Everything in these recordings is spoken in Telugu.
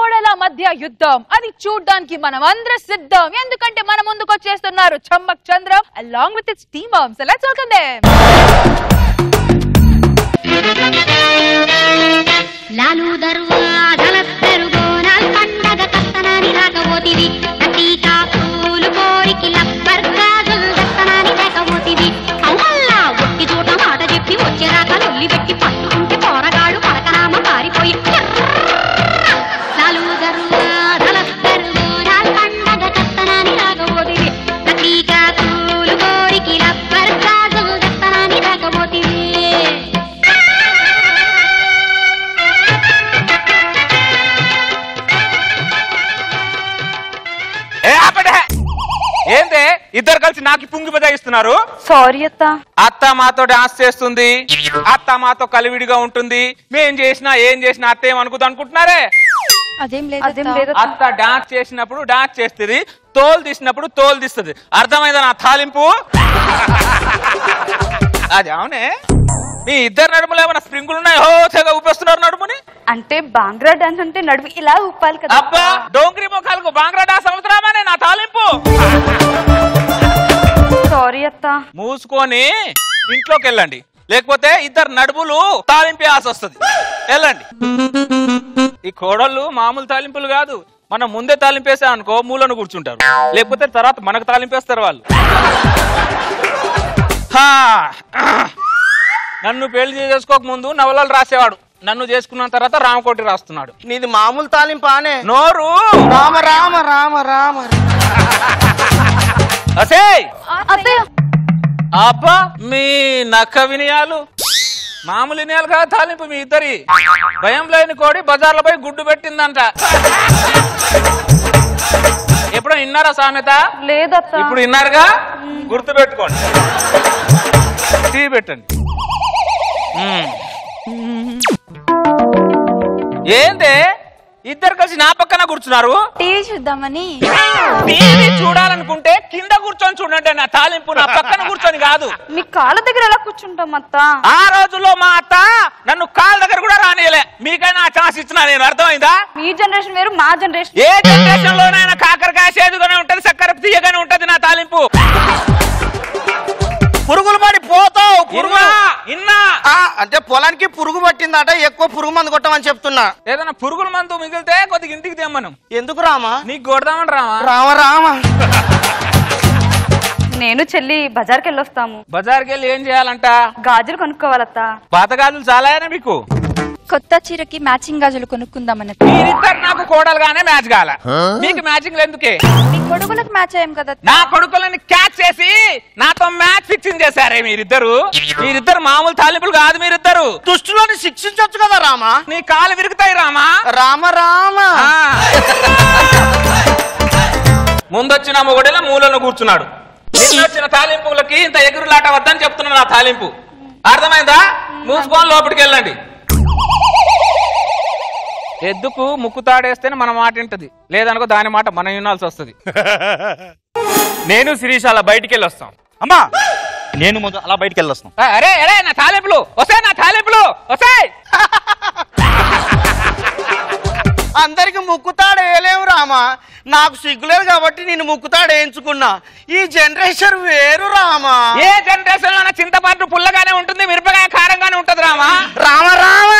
కోడల మధ్య యుద్ధం అది చూడడానికి మనం అందరం సిద్ధం ఎందుకంటే మన ముందుకు వచ్చేస్తున్నారు చమ్మక్ చంద్ర along with its team up so let's welcome them Lalu దర్వాజల పెరుగోనాల్ పండగ కత్తనాని రాకపోతివి అటీకా పూలు కోరికి లబ్బర్గాజుల్ దత్తనాని రాకపోతివి అల్లల్లా ఒట్టి చోట మాట చెప్పి వచ్చేదాకా లొల్లి పెట్టి పట్టుకుంటే పోరగాడు పరకనామ పారిపోయి లాలు దర్వాజల పెరుగోనాల్ పండగ కత్తనాని రాకపోతివి అటీకా పూలు కోరికి లబ్బర్గాజుల్ దత్తనాని రాకపోతివి ఏందే ఇద్దరు కలిసి నాకు పుంగి బజాయిస్తున్నారు సారీ అత్త మాతో డాన్స్ చేస్తుంది అత్త మాతో కలివిడిగా ఉంటుంది మేం చేసినా ఏం చేసినా అత్త ఏమనుకుంది అనుకుంటున్నారే అదేం లేదు అత్త డాన్స్ చేసినప్పుడు డాన్స్ చేస్తుంది తోలు తీసినప్పుడు తోలు తీస్తుంది అర్థమైందా నా తాలింపు అది అవునే మీ ఇద్దరు నడుములు ఏమైనా స్ప్రింగులు ఉన్నాయి హో తెగ ఊపేస్తున్నారు నడుముని అంటే బాంగ్రా డాన్స్ అంటే నడుము ఇలా ఊపాలి కదా అబ్బా డోంగ్రీ మొక్కలకు బాంగ్రా డాన్స్ అవుతున్నామనే నా తాలింపు సారీ మూసుకొని ఇంట్లోకి వెళ్ళండి లేకపోతే ఇద్దరు నడుములు తాలింపే ఆశ వస్తుంది వెళ్ళండి ఈ కోడళ్ళు మామూలు తాలింపులు కాదు మనం ముందే తాలింపేసా అనుకో మూలను కూర్చుంటారు లేకపోతే తర్వాత మనకు తాలింపేస్తారు వాళ్ళు నన్ను పెళ్లి చేసుకోక ముందు నవలలు రాసేవాడు నన్ను చేసుకున్న తర్వాత రామకోటి రాస్తున్నాడు నీది మామూలు తాలింపానే నోరు రామ రామ రామ రామ అబ్బా మీ నక్క వినయాలు మామూలు వినయాలు కాదు తాలింపు మీ ఇద్దరి భయం లేని కోడి బజార్లో పోయి గుడ్డు పెట్టిందంట ఎప్పుడో విన్నారా సామెత లేదత్త ఇప్పుడు విన్నారుగా గుర్తు పెట్టుకోండి టీ పెట్టండి ఏందే ఇద్దరు కలిసి నా పక్కన కూర్చున్నారు టీవీ చూద్దామని టీవీ చూడాలనుకుంటే కింద కూర్చొని చూడండి నా తాలింపు నా పక్కన కూర్చొని కాదు మీ కాళ్ళ దగ్గర ఎలా కూర్చుంటాం అత్త ఆ రోజుల్లో మా అత్త నన్ను కాళ్ళ దగ్గర కూడా రానియలే మీకైనా ఆ ఛాన్స్ ఇచ్చినా నేను అర్థమైందా మీ జనరేషన్ వేరు మా జనరేషన్ ఏ జనరేషన్ లోనైనా కాకరకాయ చేదుగానే ఉంటది చక్కెర తీయగానే ఉంటది నా తాలింపు పురుగులు పడి పోతావు ఇన్నా అంటే పొలానికి పురుగు పట్టిందట ఎక్కువ పురుగు మందు కొట్టమని చెప్తున్నా ఏదైనా పురుగుల మందు మిగిలితే కొద్దిగా ఇంటికి తెమ్మను ఎందుకు రామా నీకు కొడదామని రామా రామ రామ నేను చెల్లి బజార్కి వెళ్ళొస్తాము బజార్కి వెళ్ళి ఏం చేయాలంట గాజులు కొనుక్కోవాలత్త పాత గాజులు చాలాయనా మీకు కొత్త చీరకి మ్యాచింగ్ గాజులు కొనుక్కుందామని మీరిద్దరు నాకు కోడలుగానే మ్యాచ్ కాల మీకు మ్యాచింగ్ ఎందుకే మీ కొడుకులకు మ్యాచ్ అయ్యాం కదా నా కొడుకులని క్యాచ్ చేసి నాతో మ్యాచ్ ఫిక్సింగ్ చేశారే మీరిద్దరు మామూలు తాలింపులు కాదు మీరిద్దరు దుష్టులని శిక్షించొచ్చు కదా రామా నీ కాలు విరుగుతాయి రామా రామ రామ ముందొచ్చిన మొగుడేలా మూలను కూర్చున్నాడు నిన్నొచ్చిన తాలింపులకి ఇంత ఎగురులాట వద్దని చెప్తున్నా నా తాలింపు అర్థమైందా మూసుకొని లోపలికి వెళ్ళండి ఎద్దుకు ముక్కు తాడేస్తేనే మన మాట వింటది లేదనుకో దాని మాట మనం వినాల్సి వస్తుంది నేను శిరీష్ అలా బయటికి వెళ్ళి వస్తాం అమ్మా నేను ముందు అలా బయటికి వెళ్ళొస్తాను అరే అరే నా తాలింపులు వస్తాయి నా తాలింపులు వస్తాయి అందరికి ముక్కుతాడు వేయలేవు రామా నాకు సిగ్గులేదు కాబట్టి నేను ముక్కుతాడు వేయించుకున్నా ఈ జనరేషన్ వేరు రామా ఏ జనరేషన్ లో చింతపండు పుల్లగానే ఉంటుంది మిరపకాయ కారంగానే ఉంటది రామా రామ రామ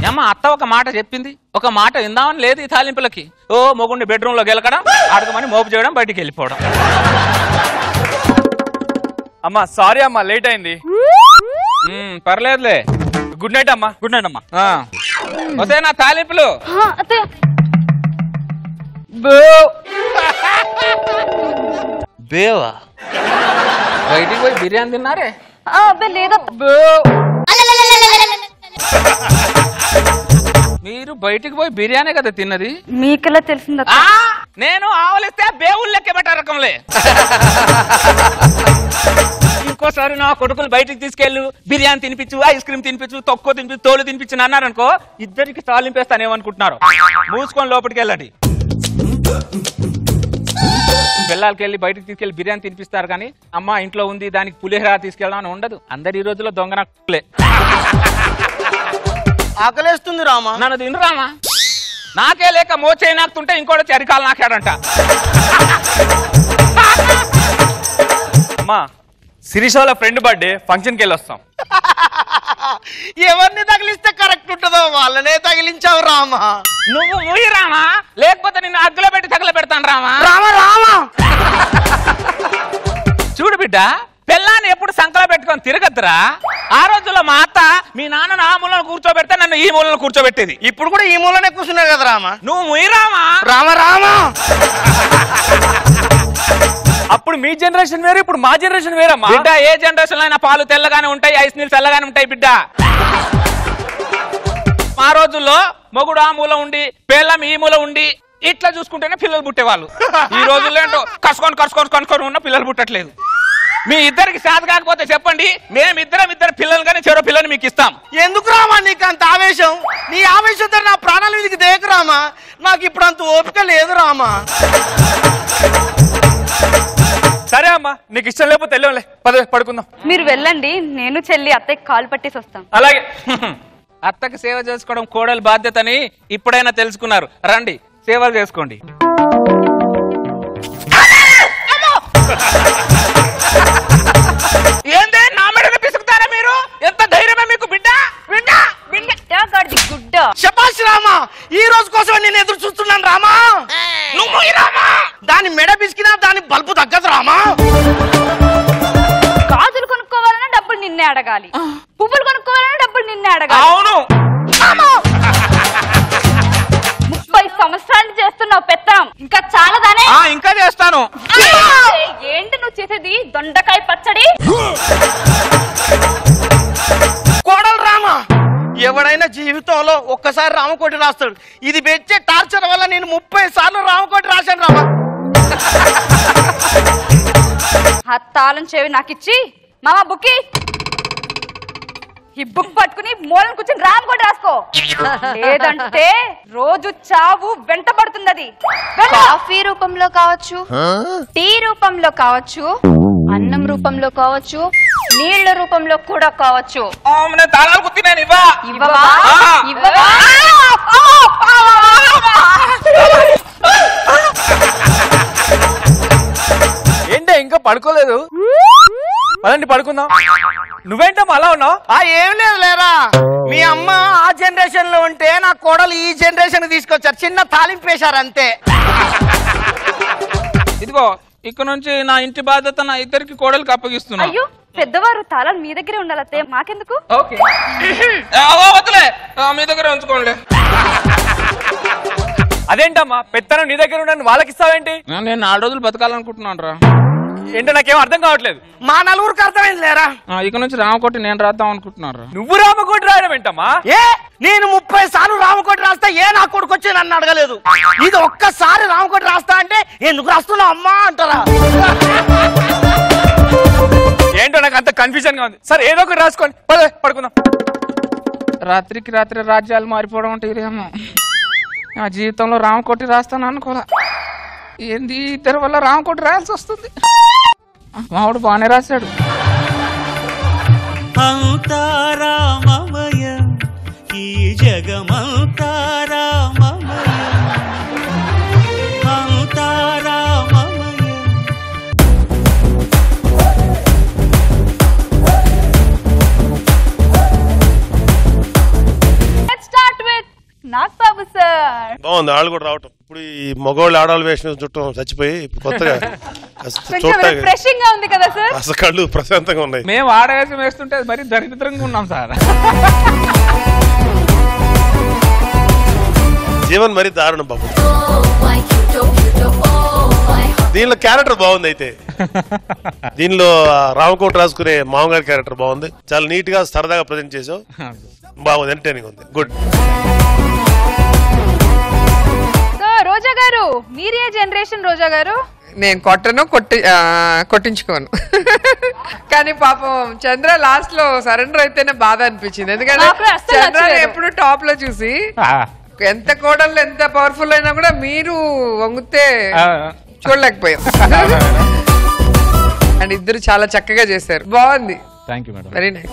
అమ్మ అత్త ఒక మాట చెప్పింది ఒక మాట విందామని లేదు ఈ తాలింపులకి ఓ మొగుండి బెడ్రూమ్ లో గెలకడం అడగమని మోపు చేయడం బయటికి వెళ్ళిపోవడం అమ్మా సారీ అమ్మా లేట్ అయింది పర్లేదులే గుడ్ నైట్ అమ్మా గుడ్ నైట్ అమ్మా వస్తే నా తాలింపులు బేవా బయటికి పోయి బిర్యానీ తిన్నారే మీరు బయటికి పోయి బిర్యానీ కదా తిన్నది మీకెలా తెలిసింది నేను ఆవలిస్తే బేవులు లెక్క పెట్టే రకంలే ఇంకోసారి నా కొడుకులు బయటికి తీసుకెళ్ళు బిర్యానీ తినిపించు ఐస్ క్రీమ్ తినిపించు తొక్కో తినిపించు తోలు తినిపించు అన్నారనుకో ఇద్దరికి తాలింపేస్తానేమనుకుంటున్నారు మూసుకొని లోపలికి వెళ్ళండి పిల్లలకి వెళ్ళి బయటకు తీసుకెళ్లి బిర్యానీ తినిపిస్తారు కానీ అమ్మ ఇంట్లో ఉంది దానికి పులిహోర తీసుకెళ్ళడం అని ఉండదు అందరు ఈ రోజుల్లో దొంగ నక్కులే ఆకలేస్తుంది రామా. నన్ను తిను రామా. నాకే లేక మోచేయి నాకుతుంటే ఇంకోటి చరికాలు నాకాడంట. అమ్మా శిరీష వాళ్ళ ఫ్రెండ్ బర్త్డే ఫంక్షన్కి వెళ్ళి వస్తాం. ఎవరిని తగిలిస్తే కరెక్ట్ ఉంటుందో వాళ్ళనే తగిలించావు రామా. నువ్వు మూయి రామా, లేకపోతే నిన్ను అగ్గులో పెట్టి తగల పెడతాను రామా. రామా రామా చూడు బిడ్డ, పిల్లాన్ని ఎప్పుడు సంకలో పెట్టుకొని తిరగద్దురా. ఆ రోజుల్లో మా అత్త మీ నాన్నను ఆ మూలను కూర్చోబెడితే నన్ను ఈ మూలను కూర్చోబెట్టేది. ఇప్పుడు కూడా ఈ మూలనే కూర్చున్నావు కదా రామా. నువ్వు ముయి రామా. రామా రామా అప్పుడు మీ జనరేషన్ వేరు, ఇప్పుడు మా జనరేషన్ వేరమ్మా. బిడ్డ, ఏ జనరేషన్ అయినా పాలు తెల్లగానే ఉంటాయి, ఐస్ నీళ్ళు తెల్లగానే ఉంటాయి బిడ్డ. ఆ రోజుల్లో మొగుడు ఆ మూల ఉండి పిల్లం ఈ మూల ఉండి ఇట్లా చూసుకుంటేనే పిల్లలు పుట్టేవాళ్ళు. ఈ రోజుల్లో ఏంటో కసుకొని ఉన్న పిల్లలు పుట్టట్లేదు. మీ ఇద్దరికి సాధ కాకపోతే చెప్పండి, మేమిద్దరం పిల్లలు కానీ చెరో పిల్లని మీకు ఇస్తాం. ఎందుకు రామా నీకు అంత ఆవేశం? నీ ఆవేశంతో నా ప్రాణాల మీదకి దేకు రామా. నాకు ఇప్పుడు అంత ఓపిక లేదు రామా. సరే అమ్మా, నీకు ఇష్టం లేకపోతే వెళ్ళంలే, పడుకుందాం. మీరు వెళ్ళండి, నేను చెల్లి అత్తయ్య కాలు పట్టేసి వస్తాం. అలాగే. అత్తకి సేవ చేసుకోవడం కోడలి బాధ్యతని ఇప్పుడైనా తెలుసుకున్నారు. రండి, సేవలు చేసుకోండి. ఏందే నా మెడని పిసుకుతారా మీరు? ఎంత ధైర్యమే మీకు బిడ్డ? బిడ్డ గుడ్డ శపాష్ రామా, ఈ రోజు కోసం నేను ఎదురు చూస్తున్నాను రామా. నువ్వు రామా. దాని మెడ పిసికినా దాని బల్బు తగ్గదు రామా. గాజులు కొనుక్కోవాలన్నా డబ్బులు నిన్నే అడగాలి, పువ్వులు కొనుక్కోవాలన్నా డబ్బులు నిన్నే అడగాలి. అవును, 30 సంవత్సరాలు చేస్తున్నావు పెత్తనం, ఇంకా చాలదానే? ఇంకా చేస్తాను. ఏంటి నువ్వు చేసేది? దొండకాయ పచ్చడి. కోడలు రామా, ఎవడైనా జీవితంలో ఒక్కసారి రామకోటి రాస్తాడు. ఇది పెంచే టార్చర్ వల్ల నేను 30 సార్లు రామకోటి రాశాను రామా. ఆ తాళం చెవి నాకిచ్చి మామ బుక్కి ఈ బుక్ పట్టుకుని మూలను కూర్చొని రామకోటి రాసుకో, లేదంటే రోజు చావు వెంటబడుతుంది. అది కాఫీ రూపంలో కావచ్చు, టీ రూపంలో కావచ్చు, అన్నం రూపంలో కావచ్చు, నీళ్ల రూపంలో కూడా కావచ్చు. నేను తాళాలు కుత్తి నేను ఇవ్వా. ఇవ్వవా? ఇవ్వవా? ఏంటే ఇంకా పడుకోలేదు? పదండి పడుకుందాం. నువ్వేంటమ్మా అలా ఉన్నావు? ఏం లేదు లేరా, మీ అమ్మ ఆ జనరేషన్ లో ఉంటే నా కోడలు ఈ జనరేషన్ తీసుకొచ్చారు, చిన్న తాలింపు వేశారు అంతే. ఇదిగో ఇక్కడ నుంచి నా ఇంటి బాధ్యత నా ఇద్దరికి కోడలికి అప్పగిస్తున్నా. అయ్యో పెద్దవారు తాళాలు మీ దగ్గరే ఉండాలి అత్తయ్య, మాకెందుకు? ఓకే వద్దులే, మీ దగ్గర ఉంచుకోండి. అదేంటమ్మా పెత్తనం నీ దగ్గర ఉండని వాళ్ళకి ఇస్తావేంటి? నేను 4 రోజులు బతకాలనుకుంటున్నాను రా. ఏంటో నాకేం అర్థం కావట్లేదు. మా నలుగురికి అర్థమైంది లేరా. ఇక నుంచి రామకోటి నేను రాద్దాం అనుకుంటున్నాను రా. నువ్వు రామకోటి రాయడం ఏంటమ్మా? నేను 30 సార్లు రామకోటి రాస్తా, నా కొడుకు వచ్చి నన్ను అడగలేదు. ఇది ఒక్కసారి రామకోటి రాస్తా అంటే ఎందుకు రాస్తున్నావు అమ్మా అంటారా? ఏంటో నాకు అంత కన్ఫ్యూజన్ గా ఉంది. సరే ఏదో ఒకటి రాసుకోండి, పడుకుందాం. రాత్రికి రాత్రి రాజ్యాలు మారిపోవడం అంటే ఇదేమో. నా జీవితంలో రామకోటి రాస్తాను అనుకోలే. ఏంది ఇద్దరి వల్ల రామకోటి రాయాల్సి వస్తుంది. మావాడు బాగానే రాశాడు. అంతారామమయం ఈ జగమంతారామమయం అంతారామమయం. Let's start with Nagababu sir. బాగుంది ఆళ్ళు కూడా రావటం. ఇప్పుడు ఈ మగవాళ్ళు ఆడవాళ్ళు వేసిన చుట్టం చచ్చిపోయి ఇప్పుడు కొత్తగా చూడటానికి ఫ్రెషింగ్ గా ఉంది కదా సార్? అసలు కళ్ళు ప్రశాంతంగా ఉన్నాయి. మేము ఆడవేషం వేస్తుంటే మరి దరిద్రంగా ఉన్నాం సార్. జీవన్ మరి దారుణం బాబు. దీనిలో క్యారెక్టర్ బాగుంది. అయితే దీనిలో రామకోట రాసుకునే మామగారి క్యారెక్టర్ బాగుంది. చాలా నీట్ గా సరదాగా ప్రజెంట్ చేసావు. బాగుంది, ఎంటర్టైనింగ్ ఉంది. గుడ్. సో రోజా గారు, మీరే జనరేషన్ రోజా గారు? నేను కొట్టించుకోను. కానీ పాపం చంద్ర లాస్ట్ లో సరెండర్ అయితేనే బాధ అనిపించింది. ఎందుకంటే చంద్ర ఎప్పుడు టాప్ లో చూసి ఎంత కోడళ్ళు ఎంత పవర్ఫుల్ అయినా కూడా మీరు వంగితే చూడలేకపోయాం. అండ్ ఇద్దరు చాలా చక్కగా చేశారు, బాగుంది. Thank you madam. Very nice.